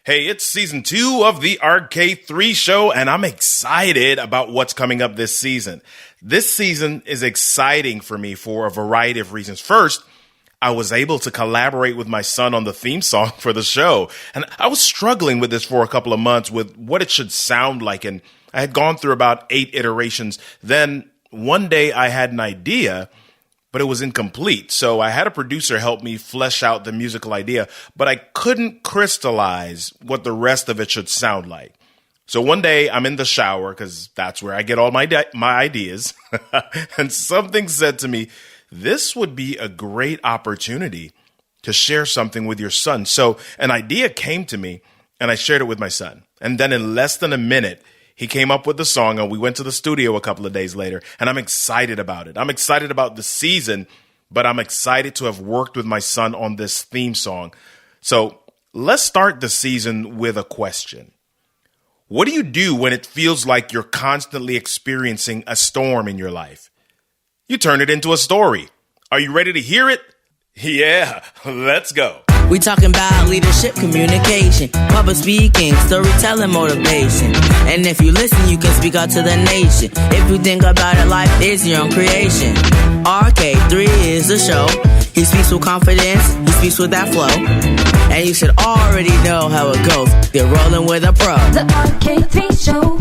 Hey, it's season 2 of the RK3 show, and I'm excited about what's coming up this season. This season is exciting for me for a variety of reasons. First, I was able to collaborate with my son on the theme song for the show, and I was struggling with this for a couple of months with what it should sound like, and I had gone through about 8 iterations. Then one day I had an idea, but it was incomplete. So I had a producer help me flesh out the musical idea, but I couldn't crystallize what the rest of it should sound like. So one day I'm in the shower, because that's where I get all my ideas, and something said to me, this would be a great opportunity to share something with your son. So an idea came to me, and I shared it with my son. And then in less than a minute, he came up with the song, and we went to the studio a couple of days later, and I'm excited about it. I'm excited about the season, but I'm excited to have worked with my son on this theme song. So let's start the season with a question. What do you do when it feels like you're constantly experiencing a storm in your life? You turn it into a story. Are you ready to hear it? Yeah, let's go. We talking about leadership, communication, public speaking, storytelling, motivation. And if you listen, you can speak out to the nation. If you think about it, life is your own creation. RK3 is the show. He speaks with confidence, he speaks with that flow. And you should already know how it goes. They're rolling with a pro. The RK3 show.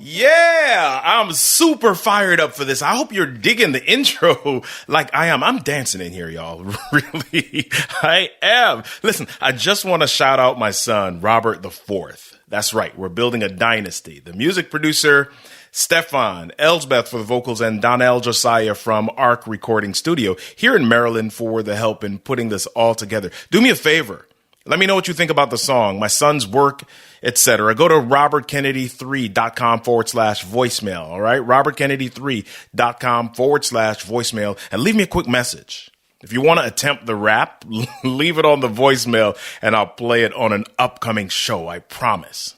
Yeah, I'm super fired up for this. I hope you're digging the intro like I am. I'm dancing in here, y'all. Really, I am. Listen, I just want to shout out my son, Robert the Fourth. That's right. We're building a dynasty. The music producer, Stefan, Elsbeth for the vocals, and Donnell Josiah from Arc Recording Studio here in Maryland for the help in putting this all together. Do me a favor. Let me know what you think about the song, my son's work, etc. Go to robertkennedy3.com/voicemail. All right. robertkennedy3.com/voicemail and leave me a quick message. If you want to attempt the rap, leave it on the voicemail and I'll play it on an upcoming show. I promise.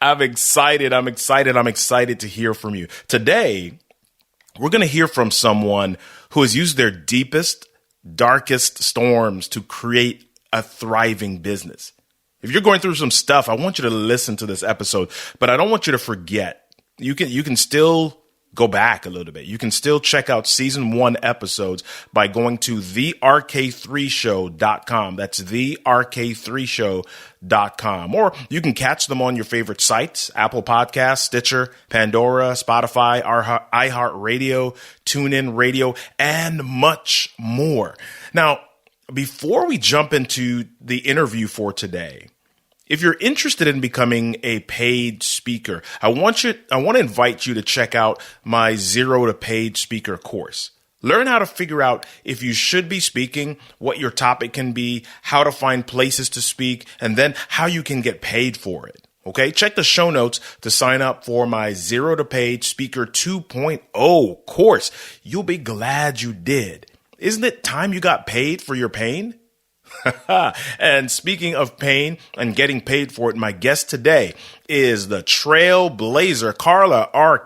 I'm excited to hear from you. Today, we're going to hear from someone who has used their deepest, darkest storms to create a thriving business. If you're going through some stuff, I want you to listen to this episode, but I don't want you to forget. You can still go back a little bit. You can still check out season 1 episodes by going to therk3show.com. That's therk3show.com. Or you can catch them on your favorite sites, Apple Podcasts, Stitcher, Pandora, Spotify, iHeartRadio, TuneIn Radio, and much more. Now, before we jump into the interview for today, if you're interested in becoming a paid speaker, I want to invite you to check out my 0 to Paid Speaker course. Learn how to figure out if you should be speaking, what your topic can be, how to find places to speak, and then how you can get paid for it. Okay, check the show notes to sign up for my 0 to Paid Speaker 2.0 course. You'll be glad you did. Isn't it time you got paid for your pain? And speaking of pain and getting paid for it, my guest today is the Trailblazer, Carla R.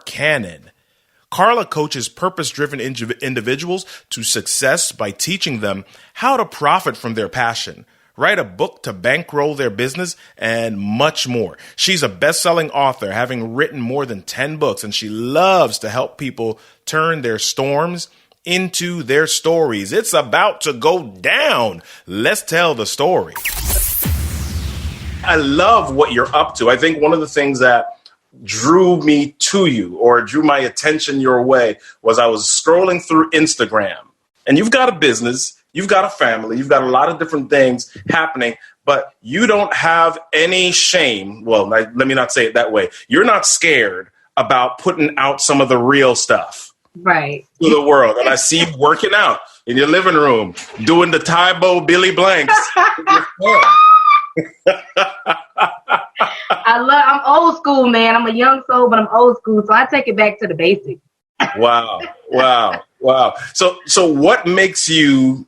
Carla coaches purpose-driven individuals to success by teaching them how to profit from their passion, write a book to bankroll their business, and much more. She's a best-selling author, having written more than 10 books, and she loves to help people turn their storms into their stories. It's about to go down. Let's tell the story. I love what you're up to. I think one of the things that drew me to you or drew my attention your way was I was scrolling through Instagram, and you've got a business, you've got a family, you've got a lot of different things happening, but you don't have any shame. Well, let me not say it that way. You're not scared about putting out some of the real stuff. Right. To the world. And I see you working out in your living room, doing the Tybo Billy Blanks. I'm old school, man. I'm a young soul, but I'm old school. So I take it back to the basics. Wow. So what makes you,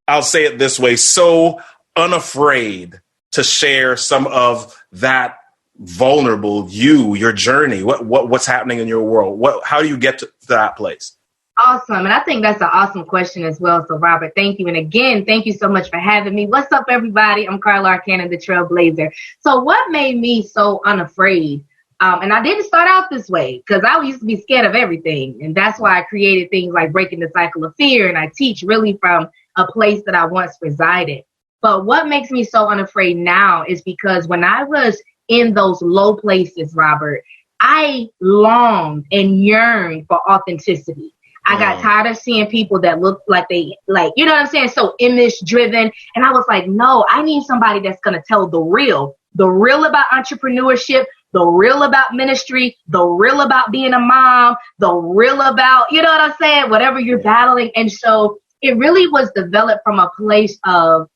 I'll say it this way, so unafraid to share some of that vulnerable your journey? What's happening in your world? How do you get to that place? Awesome. And I think that's an awesome question as well. So, Robert, thank you. And again, thank you so much for having me. What's up, everybody? I'm Carla R, the Trailblazer. So what made me so unafraid? And I didn't start out this way because I used to be scared of everything. And that's why I created things like Breaking the Cycle of Fear. And I teach really from a place that I once resided. But what makes me so unafraid now is because when I was in those low places, Robert, I longed and yearned for authenticity. I got tired of seeing people that look like you know what I'm saying? So image driven. And I was like, no, I need somebody that's going to tell the real about entrepreneurship, the real about ministry, the real about being a mom, the real about, you know what I'm saying? Whatever you're battling. And so it really was developed from a place of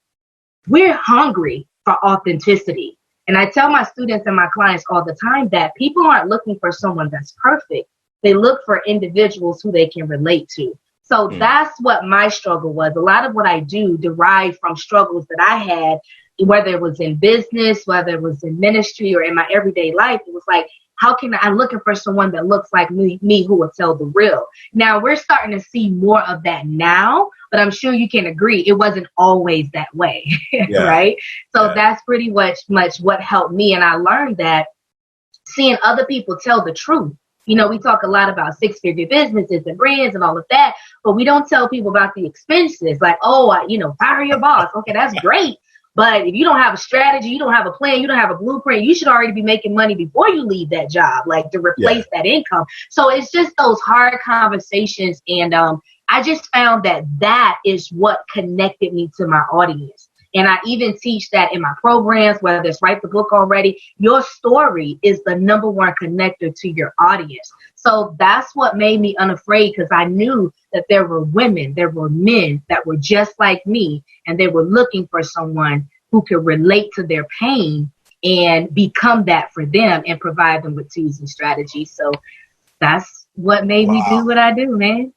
we're hungry for authenticity. And I tell my students and my clients all the time that people aren't looking for someone that's perfect. They look for individuals who they can relate to. So that's what my struggle was. A lot of what I do derived from struggles that I had, whether it was in business, whether it was in ministry or in my everyday life. It was like, how can I'm looking for someone that looks like me who will tell the real. Now we're starting to see more of that now, but I'm sure you can agree it wasn't always that way, right? So that's pretty much what helped me. And I learned that seeing other people tell the truth. You know, we talk a lot about six-figure businesses and brands and all of that, but we don't tell people about the expenses. Like, fire your boss. Okay, that's great. But if you don't have a strategy, you don't have a plan, you don't have a blueprint, you should already be making money before you leave that job, like to replace that income. So it's just those hard conversations. And I just found that is what connected me to my audience. And I even teach that in my programs, whether it's Write the Book Already. Your story is the number one connector to your audience. So that's what made me unafraid, because I knew that there were women, there were men that were just like me, and they were looking for someone who could relate to their pain and become that for them and provide them with tools and strategies. So that's what made me do what I do, man.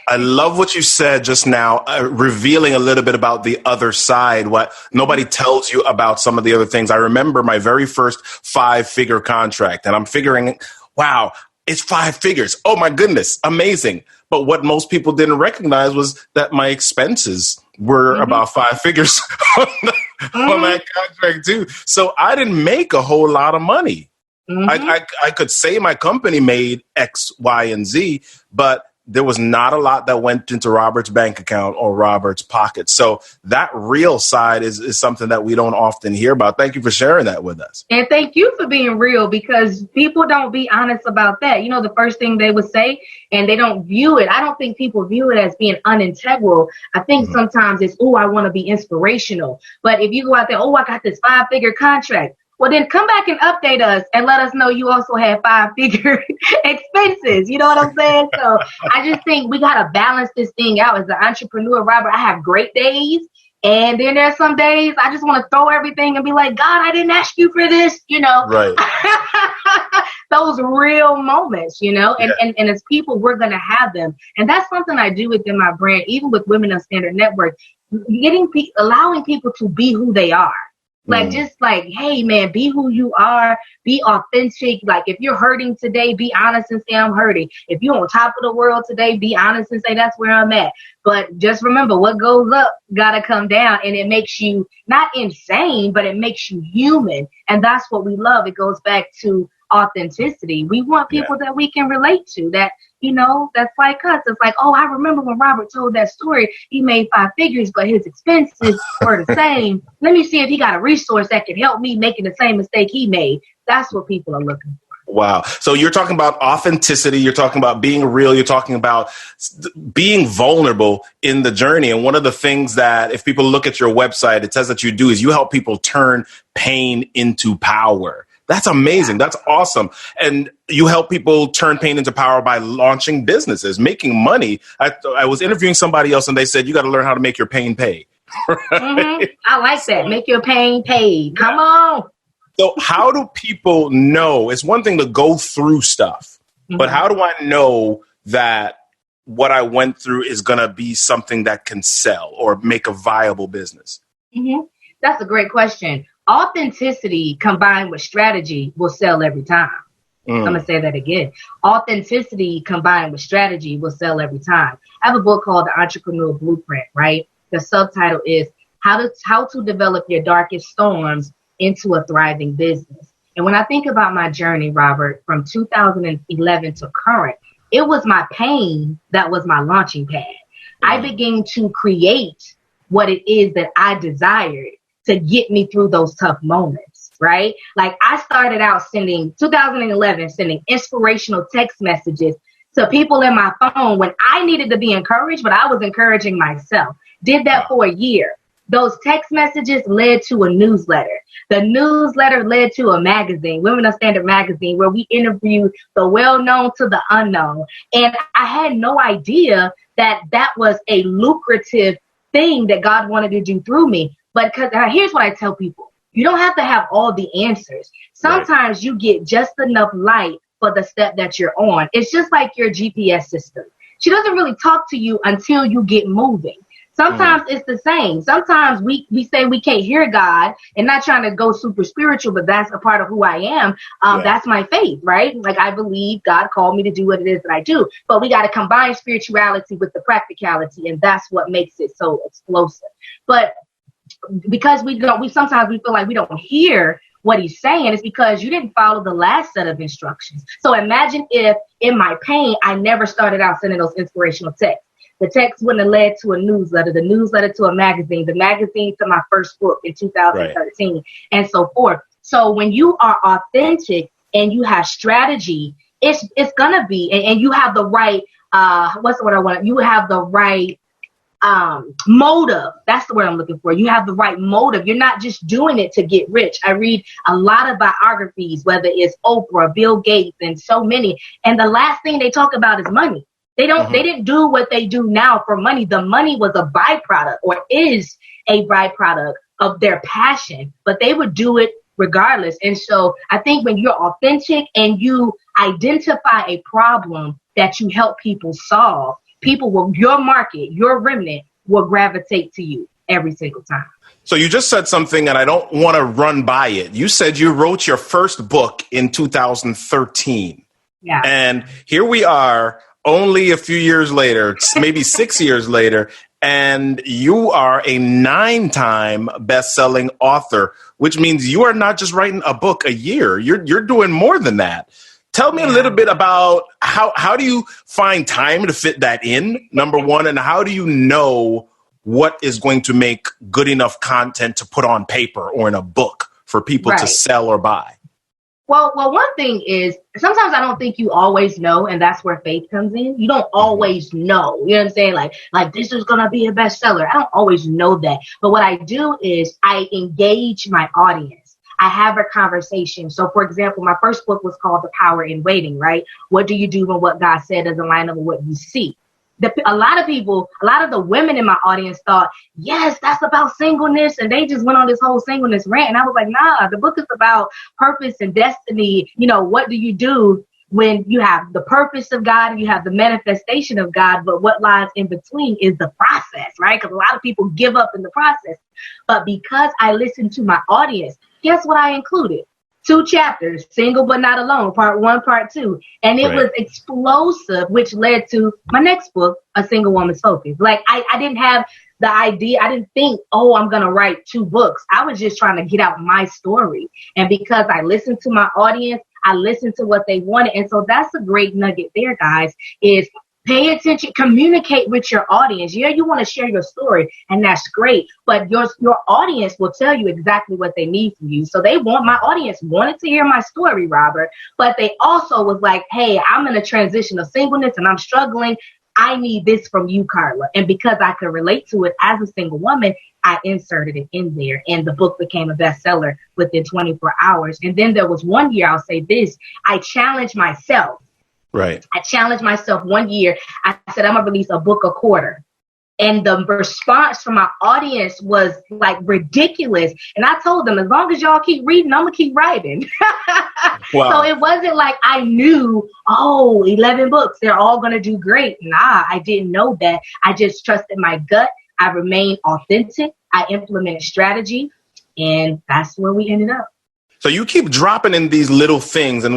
I love what you said just now, revealing a little bit about the other side, what nobody tells you about some of the other things. I remember my very first 5-figure contract, and I'm figuring, wow, it's 5 figures. Oh, my goodness. Amazing. But what most people didn't recognize was that my expenses were about 5 figures on that contract, too. So I didn't make a whole lot of money. I could say my company made X, Y, and Z, but there was not a lot that went into Robert's bank account or Robert's pocket. So that real side is something that we don't often hear about. Thank you for sharing that with us. And thank you for being real, because people don't be honest about that. You know, the first thing they would say, and they don't view it. I don't think people view it as being unintegral. I think sometimes it's, I want to be inspirational. But if you go out there, I got this 5-figure contract. Well, then come back and update us and let us know you also have 5-figure expenses. You know what I'm saying? So I just think we got to balance this thing out. As an entrepreneur, Robert, I have great days. And then there's some days I just want to throw everything and be like, God, I didn't ask you for this, you know. Right. Those real moments, you know, and as people, we're going to have them. And that's something I do within my brand, even with Women on Standard Network, allowing people to be who they are. Like, just like, hey, man, be who you are, be authentic. Like, if you're hurting today, be honest and say I'm hurting. If you're on top of the world today, be honest and say that's where I'm at. But just remember, what goes up got to come down, and it makes you not insane, but it makes you human. And that's what we love. It goes back to authenticity. We want people that we can relate to, that, you know, that's like us. It's like, I remember when Robert told that story, he made 5 figures, but his expenses were the same. Let me see if he got a resource that can help me making the same mistake he made. That's what people are looking for. Wow. So you're talking about authenticity. You're talking about being real. You're talking about being vulnerable in the journey. And one of the things that, if people look at your website, it says that you do is you help people turn pain into power. That's amazing. That's awesome. And you help people turn pain into power by launching businesses, making money. I was interviewing somebody else and they said, you got to learn how to make your pain pay. Right? I like that. Make your pain pay. Come on. So how do people know? It's one thing to go through stuff, but how do I know that what I went through is going to be something that can sell or make a viable business? That's a great question. Authenticity combined with strategy will sell every time. I'm going to say that again. Authenticity combined with strategy will sell every time. I have a book called The Entrepreneur Blueprint, right? The subtitle is How to Develop Your Darkest Storms into a Thriving Business. And when I think about my journey, Robert, from 2011 to current, it was my pain that was my launching pad. I began to create what it is that I desired to get me through those tough moments, right? Like I started out 2011, sending inspirational text messages to people in my phone when I needed to be encouraged, but I was encouraging myself. Did that for a year. Those text messages led to a newsletter. The newsletter led to a magazine, Women of Standard magazine, where we interviewed the well-known to the unknown. And I had no idea that was a lucrative thing that God wanted to do through me. But here's what I tell people. You don't have to have all the answers. Sometimes you get just enough light for the step that you're on. It's just like your GPS system. She doesn't really talk to you until you get moving. Sometimes it's the same. Sometimes we say we can't hear God, and not trying to go super spiritual, but that's a part of who I am. That's my faith, right? Like I believe God called me to do what it is that I do, but we got to combine spirituality with the practicality, and that's what makes it so explosive. But because sometimes we feel like we don't hear what he's saying, it's because you didn't follow the last set of instructions. So imagine if in my pain, I never started out sending those inspirational texts. The text wouldn't have led to a newsletter, the newsletter to a magazine, the magazine to my first book in 2013, and so forth. So when you are authentic and you have strategy, it's gonna be, and you have the right, what's the word I want? You have the right motive. That's the word I'm looking for. You have the right motive. You're not just doing it to get rich. I read a lot of biographies, whether it's Oprah, Bill Gates, and so many. And the last thing they talk about is money. They didn't do what they do now for money. The money was a byproduct, or is a byproduct of their passion, but they would do it regardless. And so I think when you're authentic and you identify a problem that you help people solve, your market, your remnant will gravitate to you every single time. So you just said something, and I don't want to run by it. You said you wrote your first book in 2013. Yeah. And here we are, only a few years later, maybe 6 years later, and you are a 9-time best-selling author, which means you are not just writing a book a year. You're doing more than that. Tell me a little bit about how do you find time to fit that in, number one, and how do you know what is going to make good enough content to put on paper or in a book for people to sell or buy? Well, one thing is sometimes I don't think you always know, and that's where faith comes in. You don't always know. You know what I'm saying? Like this is going to be a bestseller. I don't always know that. But what I do is I engage my audience. I have a conversation. So, for example, my first book was called The Power in Waiting, right? What do you do when what God said doesn't line up with what you see? A lot of the women in my audience thought, yes, that's about singleness. And they just went on this whole singleness rant. And I was like, nah, the book is about purpose and destiny. You know, what do you do when you have the purpose of God and you have the manifestation of God? But what lies in between is the process, right? Because a lot of people give up in the process. But because I listened to my audience, guess what I included? 2 chapters, Single But Not Alone, part 1, part 2. And it was explosive, which led to my next book, A Single Woman's Focus. Like I didn't have the idea. I didn't think, I'm going to write 2 books. I was just trying to get out my story. And because I listened to my audience, I listened to what they wanted. And so that's a great nugget there, guys, is pay attention, communicate with your audience. Yeah, you want to share your story, and that's great. But your audience will tell you exactly what they need from you. So my audience wanted to hear my story, Robert, but they also was like, hey, I'm in a transition of singleness and I'm struggling. I need this from you, Carla. And because I could relate to it as a single woman, I inserted it in there. And the book became a bestseller within 24 hours. And then there was one year, I'll say this, I challenged myself. Right. I challenged myself one year. I said, I'm going to release a book a quarter. And the response from my audience was like ridiculous. And I told them, as long as y'all keep reading, I'm going to keep writing. Wow. So it wasn't like I knew, 11 books, they're all going to do great. Nah, I didn't know that. I just trusted my gut. I remained authentic. I implemented strategy. And that's where we ended up. So you keep dropping in these little things, and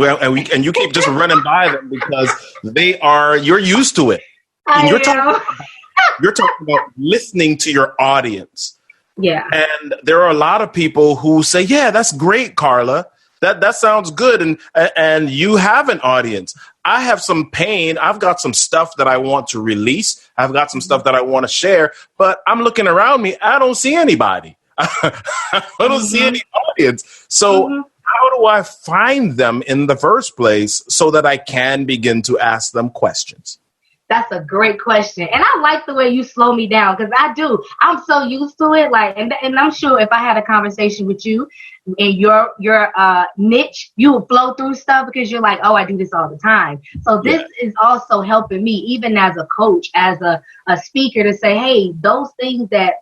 you keep just running by them because you're used to it. And you're talking about listening to your audience. Yeah. And there are a lot of people who say, yeah, that's great, Carla. That sounds good. And you have an audience. I have some pain. I've got some stuff that I want to release. I've got some stuff that I want to share, but I'm looking around me. I don't see anybody. I don't see any audience. So how do I find them in the first place so that I can begin to ask them questions? That's a great question. And I like the way you slow me down because I do. I'm so used to it. Like, and I'm sure if I had a conversation with you in your niche, you would flow through stuff because you're like, oh, I do this all the time. So this is also helping me, even as a coach, as a speaker, to say, hey, those things that,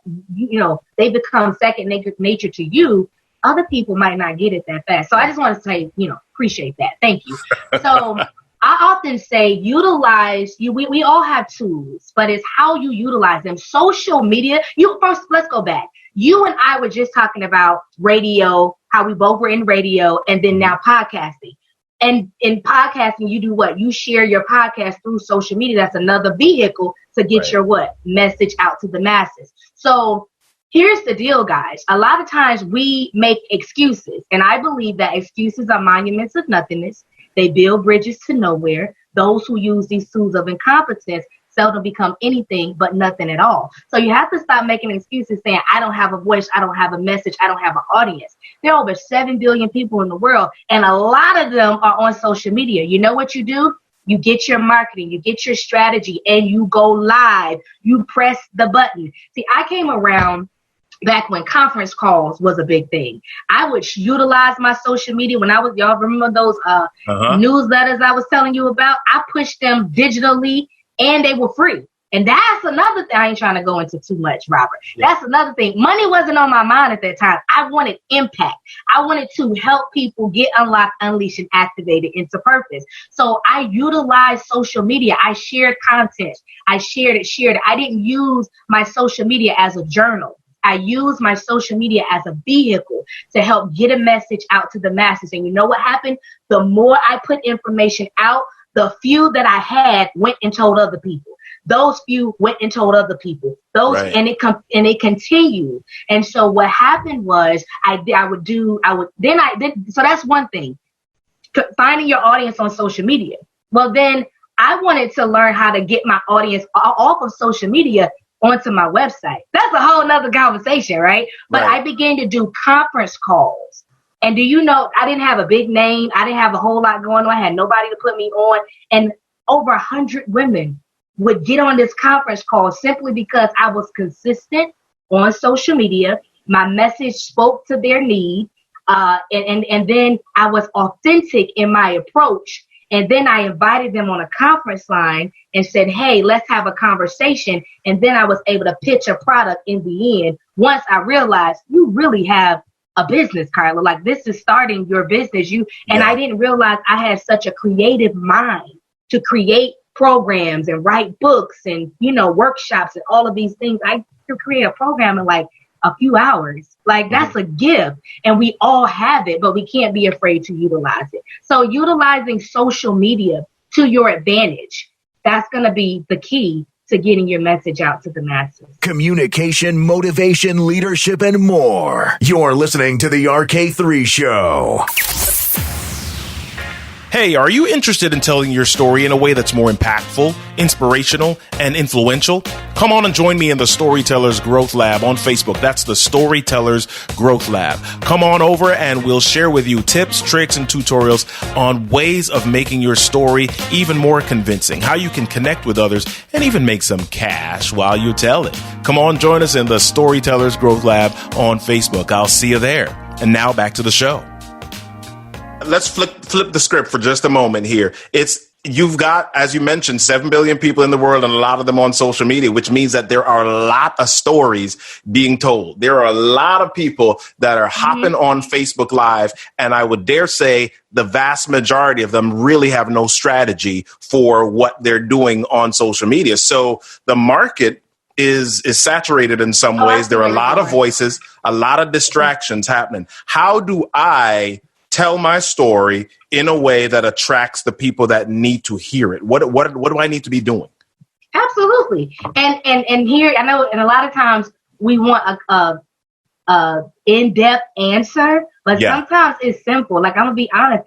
they become second nature to you, other people might not get it that fast. So I just want to say, appreciate that. Thank you. So I often say utilize we all have tools, but it's how you utilize them. Social media, let's go back. You and I were just talking about radio, how we both were in radio, and then now podcasting. And in podcasting, you do what? You share your podcast through social media. That's another vehicle to get your message out to the masses. So here's the deal, guys. A lot of times we make excuses, and I believe that excuses are monuments of nothingness. They build bridges to nowhere. Those who use these tools of incompetence seldom become anything but nothing at all. So you have to stop making excuses saying, I don't have a voice, I don't have a message, I don't have an audience. There are over 7 billion people in the world, and a lot of them are on social media. You know what you do? You get your marketing, you get your strategy, and you go live. You press the button. See, I came around back when conference calls was a big thing. I would utilize my social media when y'all remember those newsletters I was telling you about? I pushed them digitally and they were free. And that's another thing. I ain't trying to go into too much, Robert. Yeah. That's another thing. Money wasn't on my mind at that time. I wanted impact. I wanted to help people get unlocked, unleashed, and activated into purpose. So I utilized social media. I shared content. I shared it. I didn't use my social media as a journal. I use my social media as a vehicle to help get a message out to the masses. And you know what happened? The more I put information out, the few that I had went and told other people. Those few went and told other people. And it continued. And so what happened was so that's one thing. Finding your audience on social media. Well, then I wanted to learn how to get my audience off of social media onto my website. That's a whole nother conversation, right? But I began to do conference calls. And do you know, I didn't have a big name. I didn't have a whole lot going on. I had nobody to put me on. And over 100 women would get on this conference call simply because I was consistent on social media. My message spoke to their need. And then I was authentic in my approach. And then I invited them on a conference line and said, hey, let's have a conversation. And then I was able to pitch a product in the end. Once I realized you really have a business, Carla, like this is starting your business. I didn't realize I had such a creative mind to create programs and write books and, workshops and all of these things. I could create a program in like a few hours. Like that's a gift, and we all have it, but we can't be afraid to utilize it. So utilizing social media to your advantage, that's going to be the key to getting your message out to the masses. Communication, motivation, leadership, and more. You're listening to the RK3 Show. Hey, are you interested in telling your story in a way that's more impactful, inspirational, and influential? Come on and join me in the Storytellers Growth Lab on Facebook. That's the Storytellers Growth Lab. Come on over and we'll share with you tips, tricks, and tutorials on ways of making your story even more convincing, how you can connect with others, and even make some cash while you tell it. Come on, join us in the Storytellers Growth Lab on Facebook. I'll see you there. And now back to the show. Let's flip the script for just a moment here. You've got, as you mentioned, 7 billion people in the world and a lot of them on social media, which means that there are a lot of stories being told. There are a lot of people that are hopping on Facebook Live, and I would dare say the vast majority of them really have no strategy for what they're doing on social media. So the market is saturated in some ways. There are a lot of voices, a lot of distractions happening. How do I tell my story in a way that attracts the people that need to hear it? What do I need to be doing? Absolutely. And here, I know, and a lot of times we want a in-depth answer, but sometimes it's simple. Like, I'm gonna be honest,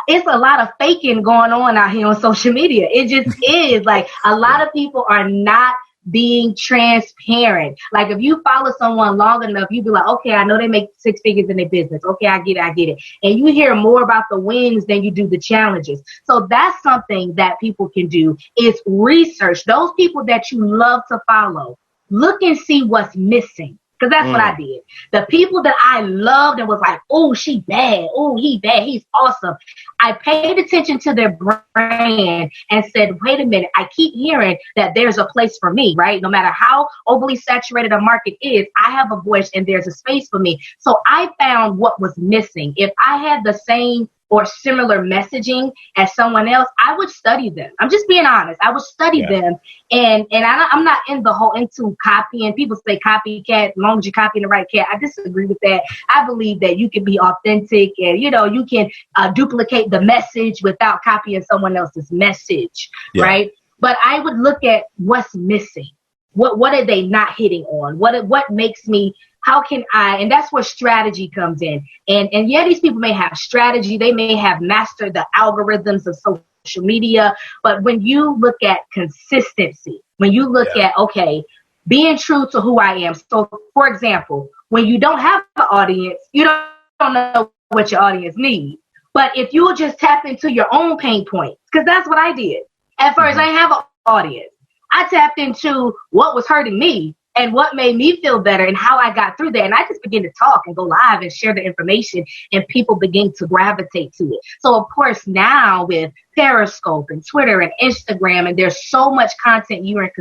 it's a lot of faking going on out here on social media. It just is. Like, a lot of people are not being transparent. Like, if you follow someone long enough, you be like, okay, I know they make 6 figures in their business. Okay, I get it. And you hear more about the wins than you do the challenges. So that's something that people can do, is research those people that you love to follow. Look and see what's missing. Because that's what I did. The people that I loved and was like, oh, she bad. Oh, he bad. He's awesome. I paid attention to their brand and said, wait a minute. I keep hearing that there's a place for me, right? No matter how overly saturated a market is, I have a voice and there's a space for me. So I found what was missing. If I had the same or similar messaging as someone else, I would study them. I'm just being honest. I would study them. And I'm not into copying. People say copycat, as long as you're copying the right cat. I disagree with that. I believe that you can be authentic and, you can duplicate the message without copying someone else's message, right? But I would look at what's missing. What are they not hitting on? What makes me, how can I, and that's where strategy comes in. And these people may have strategy. They may have mastered the algorithms of social media. But when you look at consistency, when you look at, okay, being true to who I am. So, for example, when you don't have an audience, you don't know what your audience needs. But if you will just tap into your own pain points, because that's what I did. At first, I didn't have an audience. I tapped into what was hurting me and what made me feel better and how I got through that. And I just began to talk and go live and share the information, and people begin to gravitate to it. So, of course, now with Periscope and Twitter and Instagram, and there's so much content you are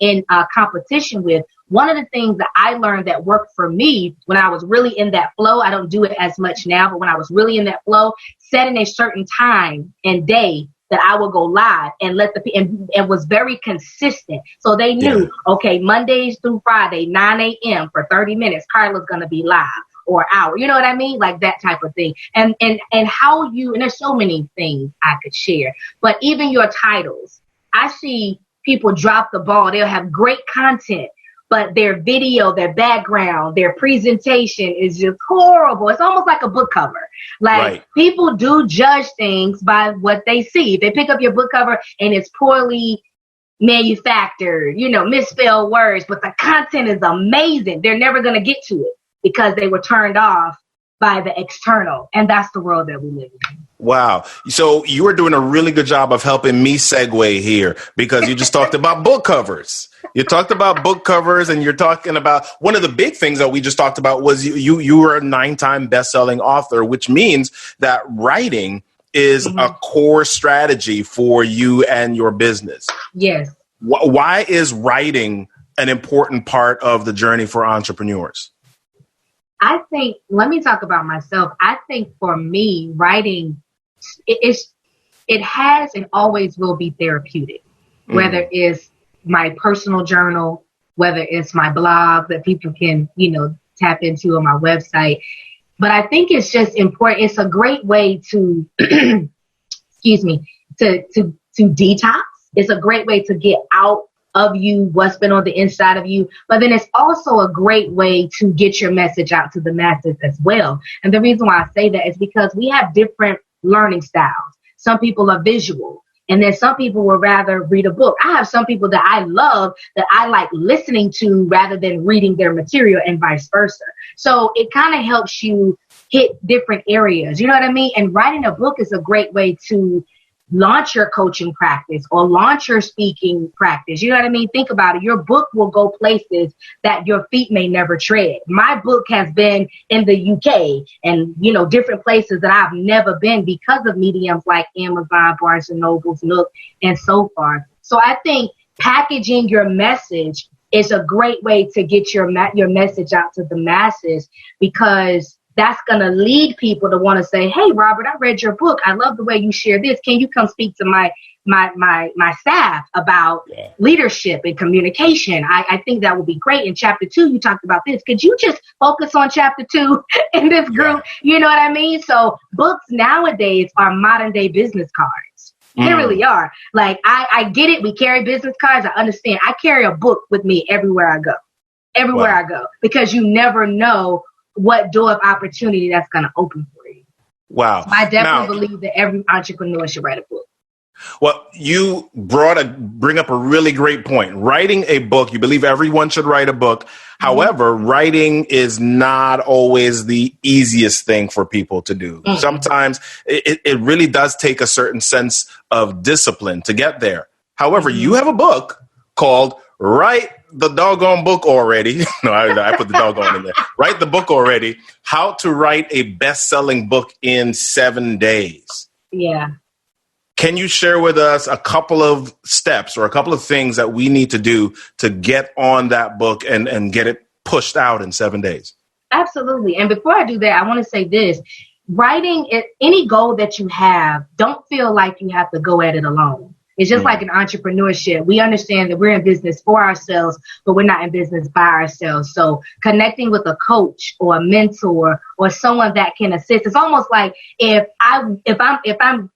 in competition with. One of the things that I learned that worked for me when I was really in that flow, I don't do it as much now, but when I was really in that flow, setting a certain time and day that I would go live and and was very consistent. So they knew, okay, Mondays through Friday, 9 a.m. for 30 minutes, Carla's going to be live, or hour. You know what I mean? Like that type of thing. And how you, and there's so many things I could share, but even your titles, I see people drop the ball. They'll have great content, but their video, their background, their presentation is just horrible. It's almost like a book cover. Like, people do judge things by what they see. If they pick up your book cover and it's poorly manufactured, misspelled words, but the content is amazing, they're never going to get to it because they were turned off by the external. And that's the world that we live in. Wow. So you are doing a really good job of helping me segue here, because you just talked about book covers. You talked about book covers, and you're talking about one of the big things that we just talked about was you were a 9-time best-selling author, which means that writing is a core strategy for you and your business. Yes. Why is writing an important part of the journey for entrepreneurs? I think, let me talk about myself. I think for me, writing, it has and always will be therapeutic, whether it's my personal journal, whether it's my blog that people can, tap into on my website. But I think it's just important. It's a great way to, excuse me, to detox. It's a great way to get out of you what's been on the inside of you. But then it's also a great way to get your message out to the masses as well. And the reason why I say that is because we have different learning styles. Some people are visual, and then some people will rather read a book. I have some people that I love that I like listening to rather than reading their material, and vice versa. So it kind of helps you hit different areas. You know what I mean? And writing a book is a great way to launch your coaching practice or launch your speaking practice. You know what I mean? Think about it. Your book will go places that your feet may never tread. My book has been in the UK and, different places that I've never been because of mediums like Amazon, Barnes & Noble's, Nook, and so forth. So I think packaging your message is a great way to get your message out to the masses, because that's going to lead people to want to say, hey, Robert, I read your book. I love the way you share this. Can you come speak to my staff about leadership and communication? I think that would be great. In chapter 2, you talked about this. Could you just focus on chapter 2 in this group? You know what I mean? So books nowadays are modern day business cards. They really are. Like, I get it. We carry business cards. I understand. I carry a book with me everywhere I go. I go, because you never know what door of opportunity that's going to open for you. Wow. So I definitely believe that every entrepreneur should write a book. Well, you bring up a really great point. Writing a book, you believe everyone should write a book. However, writing is not always the easiest thing for people to do. Sometimes it really does take a certain sense of discipline to get there. However, you have a book called Write the Doggone Book Already. No, I put the doggone in there. Write the Book Already. How to Write a Best-Selling Book in 7 days. Yeah. Can you share with us a couple of steps or a couple of things that we need to do to get on that book and get it pushed out in 7 days? Absolutely. And before I do that, I want to say this. Writing, any goal that you have, don't feel like you have to go at it alone. It's just like in entrepreneurship. We understand that we're in business for ourselves, but we're not in business by ourselves. So connecting with a coach or a mentor or someone that can assist. It's almost like if I'm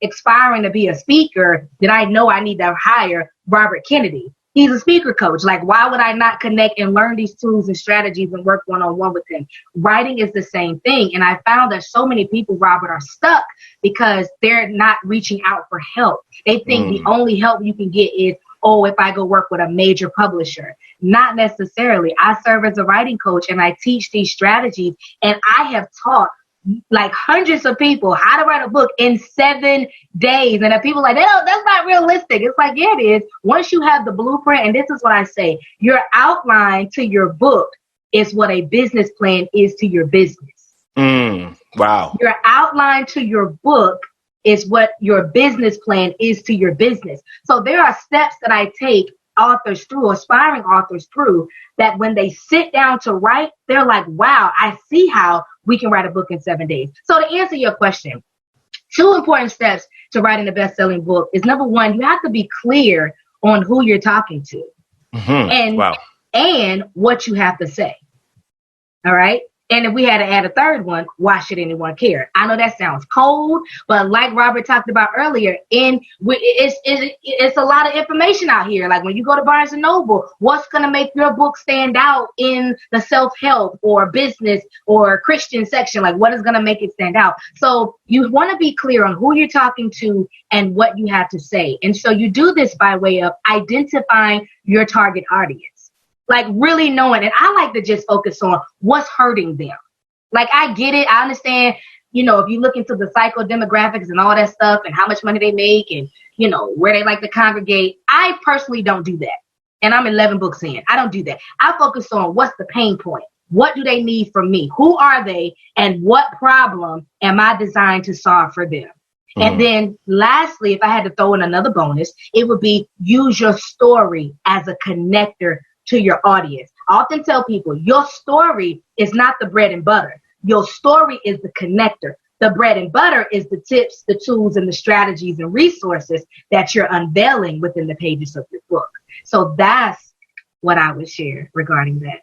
aspiring to be a speaker, then I know I need to hire Robert Kennedy. He's a speaker coach. Like, why would I not connect and learn these tools and strategies and work one-on-one with him? Writing is the same thing. And I found that so many people, Robert, are stuck because they're not reaching out for help. They think the only help you can get is, if I go work with a major publisher. Not necessarily. I serve as a writing coach and I teach these strategies, and I have taught like hundreds of people how to write a book in 7 days. And if people are like, no, that's not realistic. It's like, yeah, it is. Once you have the blueprint, and this is what I say, your outline to your book is what a business plan is to your business. Wow. Your outline to your book is what your business plan is to your business. So there are steps that I take authors through, aspiring authors through, that when they sit down to write, they're like, wow, I see how we can write a book in 7 days. So to answer your question, 2 important steps to writing a best-selling book is, number 1, you have to be clear on who you're talking to and what you have to say. All right. And if we had to add a third one, why should anyone care? I know that sounds cold, but like Robert talked about earlier, it's a lot of information out here. Like when you go to Barnes & Noble, what's going to make your book stand out in the self-help or business or Christian section? Like what is going to make it stand out? So you want to be clear on who you're talking to and what you have to say. And so you do this by way of identifying your target audience. Like really knowing, and I like to just focus on what's hurting them. Like I get it. I understand, if you look into the psychodemographics and all that stuff and how much money they make and, where they like to congregate. I personally don't do that. And I'm 11 books in. I don't do that. I focus on what's the pain point. What do they need from me? Who are they? And what problem am I designed to solve for them? And then lastly, if I had to throw in another bonus, it would be use your story as a connector to your audience. I often tell people your story is not the bread and butter. Your story is the connector. The bread and butter is the tips, the tools, and the strategies and resources that you're unveiling within the pages of your book. So that's what I would share regarding that.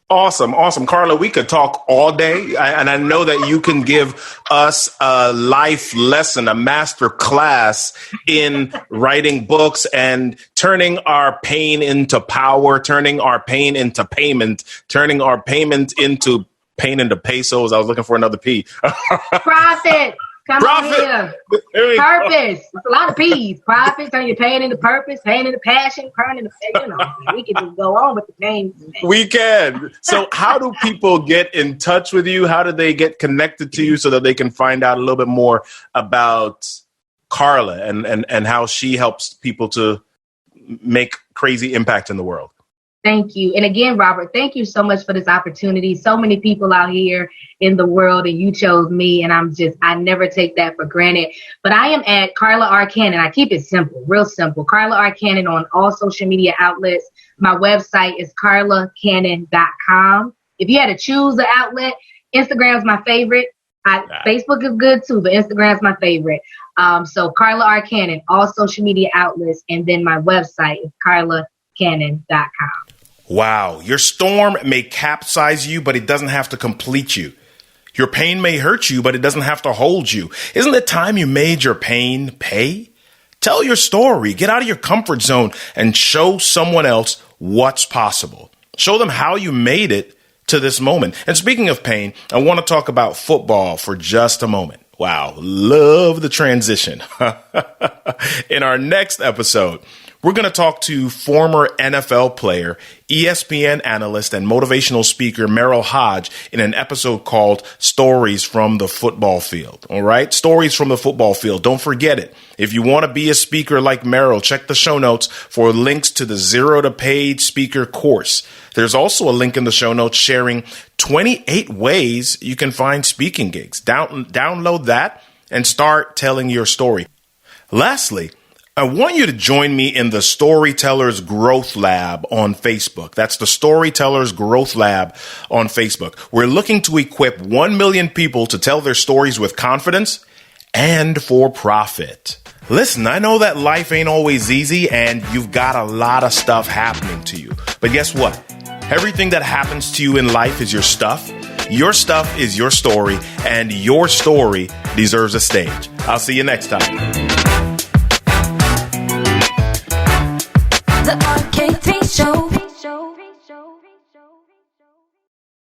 Awesome. Carla, we could talk all day. And I know that you can give us a life lesson, a master class in writing books and turning our pain into power, turning our pain into payment, turning our payment into pain into pesos. I was looking for another P. Profit. Come Profit. on here. Purpose. It's a lot of P's. Profit, turn your pain into purpose, pain into passion, pain into, we can just go on with the names. We can. So how do people get in touch with you? How do they get connected to you so that they can find out a little bit more about Carla and how she helps people to make crazy impact in the world? Thank you. And again, Robert, thank you so much for this opportunity. So many people out here in the world, and you chose me, and I never take that for granted. But I am at Carla R. Cannon. I keep it simple, real simple. Carla R. Cannon on all social media outlets. My website is carlacannon.com. If you had to choose an outlet, Instagram's my favorite. Facebook is good too, but Instagram's my favorite. So Carla R. Cannon, all social media outlets, and then my website is carlacannon.com. Wow, your storm may capsize you, but it doesn't have to complete you. Your pain may hurt you, but it doesn't have to hold you. Isn't it time you made your pain pay? Tell your story, get out of your comfort zone, and show someone else what's possible. Show them how you made it to this moment. And speaking of pain, I want to talk about football for just a moment. Wow, love the transition. In our next episode, we're going to talk to former NFL player, ESPN analyst, and motivational speaker Merrill Hodge in an episode called Stories from the Football Field. All right? Stories from the Football Field. Don't forget it. If you want to be a speaker like Merrill, check the show notes for links to the Zero to Paid Speaker course. There's also a link in the show notes sharing 28 ways you can find speaking gigs. Download that and start telling your story. Lastly, I want you to join me in the Storytellers Growth Lab on Facebook. That's the Storytellers Growth Lab on Facebook. We're looking to equip 1 million people to tell their stories with confidence and for profit. Listen, I know that life ain't always easy and you've got a lot of stuff happening to you. But guess what? Everything that happens to you in life is your stuff. Your stuff is your story, and your story deserves a stage. I'll see you next time. The RK3 Show.